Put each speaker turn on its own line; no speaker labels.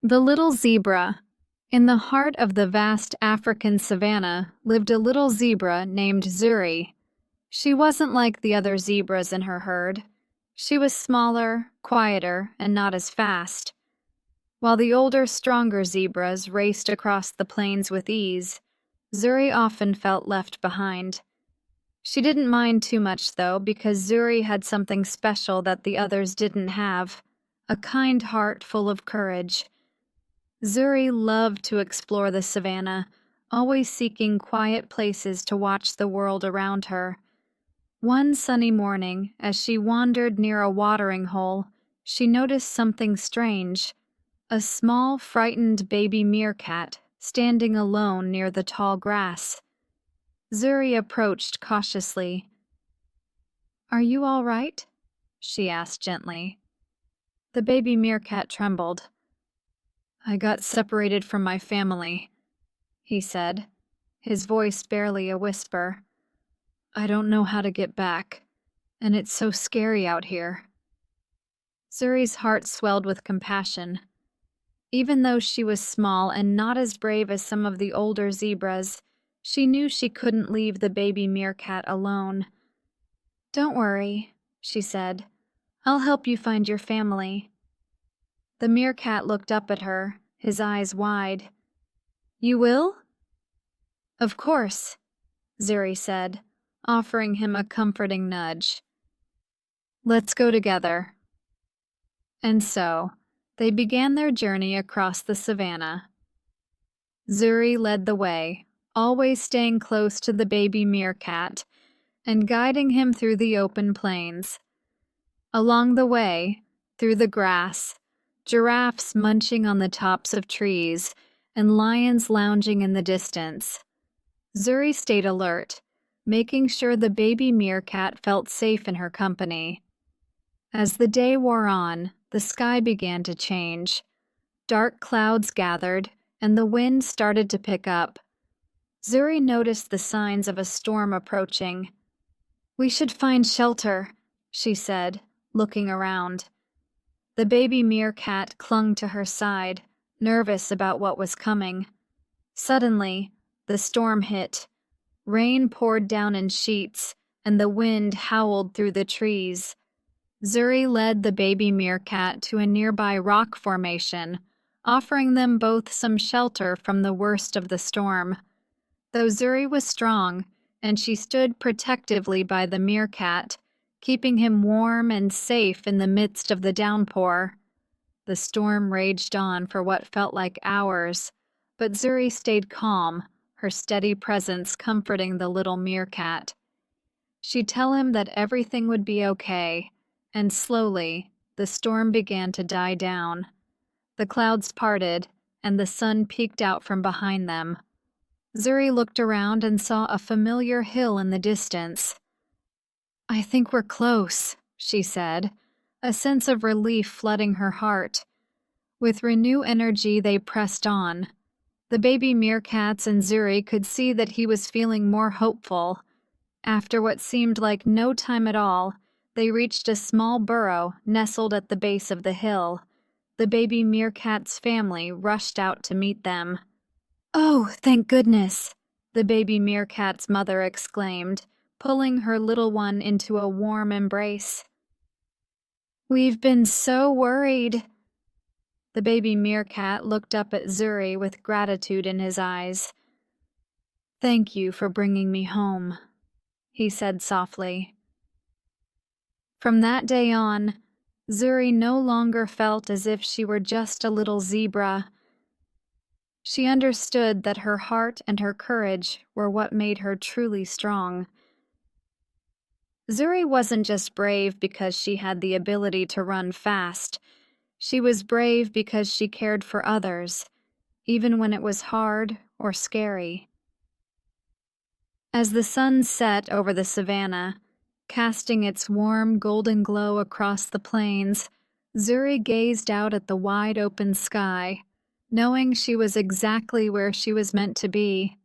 The little zebra. In the heart of the vast African savannah lived a little zebra named Zuri. She wasn't like the other zebras in her herd. She was smaller, quieter, and not as fast. While the older, stronger zebras raced across the plains with ease, Zuri often felt left behind. She didn't mind too much, though, because Zuri had something special that the others didn't have, a kind heart full of courage. Zuri loved to explore the savannah, always seeking quiet places to watch the world around her. One sunny morning, as she wandered near a watering hole, she noticed something strange: a small, frightened baby meerkat standing alone near the tall grass. Zuri approached cautiously. "Are you all right?" she asked gently. The baby meerkat trembled. "I got separated from my family," he said, his voice barely a whisper. "I don't know how to get back, and it's so scary out here." Zuri's heart swelled with compassion. Even though she was small and not as brave as some of the older zebras, she knew she couldn't leave the baby meerkat alone. "Don't worry," she said. "I'll help you find your family." The meerkat looked up at her, his eyes wide. "You will?" "Of course," Zuri said, offering him a comforting nudge. "Let's go together." And so, they began their journey across the savannah. Zuri led the way, always staying close to the baby meerkat and guiding him through the open plains. Along the way, through the grass, giraffes munching on the tops of trees and lions lounging in the distance, Zuri stayed alert, making sure the baby meerkat felt safe in her company. As the day wore on, the sky began to change. Dark clouds gathered, and the wind started to pick up. Zuri noticed the signs of a storm approaching. "We should find shelter," she said, looking around. The baby meerkat clung to her side, nervous about what was coming. Suddenly, the storm hit. Rain poured down in sheets, and the wind howled through the trees. Zuri led the baby meerkat to a nearby rock formation, offering them both some shelter from the worst of the storm. Though Zuri was strong, and she stood protectively by the meerkat, keeping him warm and safe in the midst of the downpour. The storm raged on for what felt like hours, but Zuri stayed calm, her steady presence comforting the little meerkat. She'd tell him that everything would be okay, and slowly, the storm began to die down. The clouds parted, and the sun peeked out from behind them. Zuri looked around and saw a familiar hill in the distance. "I think we're close," she said, a sense of relief flooding her heart. With renewed energy, they pressed on. The baby meerkats and Zuri could see that he was feeling more hopeful. After what seemed like no time at all, they reached a small burrow nestled at the base of the hill. The baby meerkat's family rushed out to meet them. "Oh, thank goodness!" the baby meerkat's mother exclaimed, pulling her little one into a warm embrace. "We've been so worried." The baby meerkat looked up at Zuri with gratitude in his eyes. "Thank you for bringing me home," he said softly. From that day on, Zuri no longer felt as if she were just a little zebra. She understood that her heart and her courage were what made her truly strong. Zuri wasn't just brave because she had the ability to run fast. She was brave because she cared for others, even when it was hard or scary. As the sun set over the savannah, casting its warm golden glow across the plains, Zuri gazed out at the wide open sky, knowing she was exactly where she was meant to be.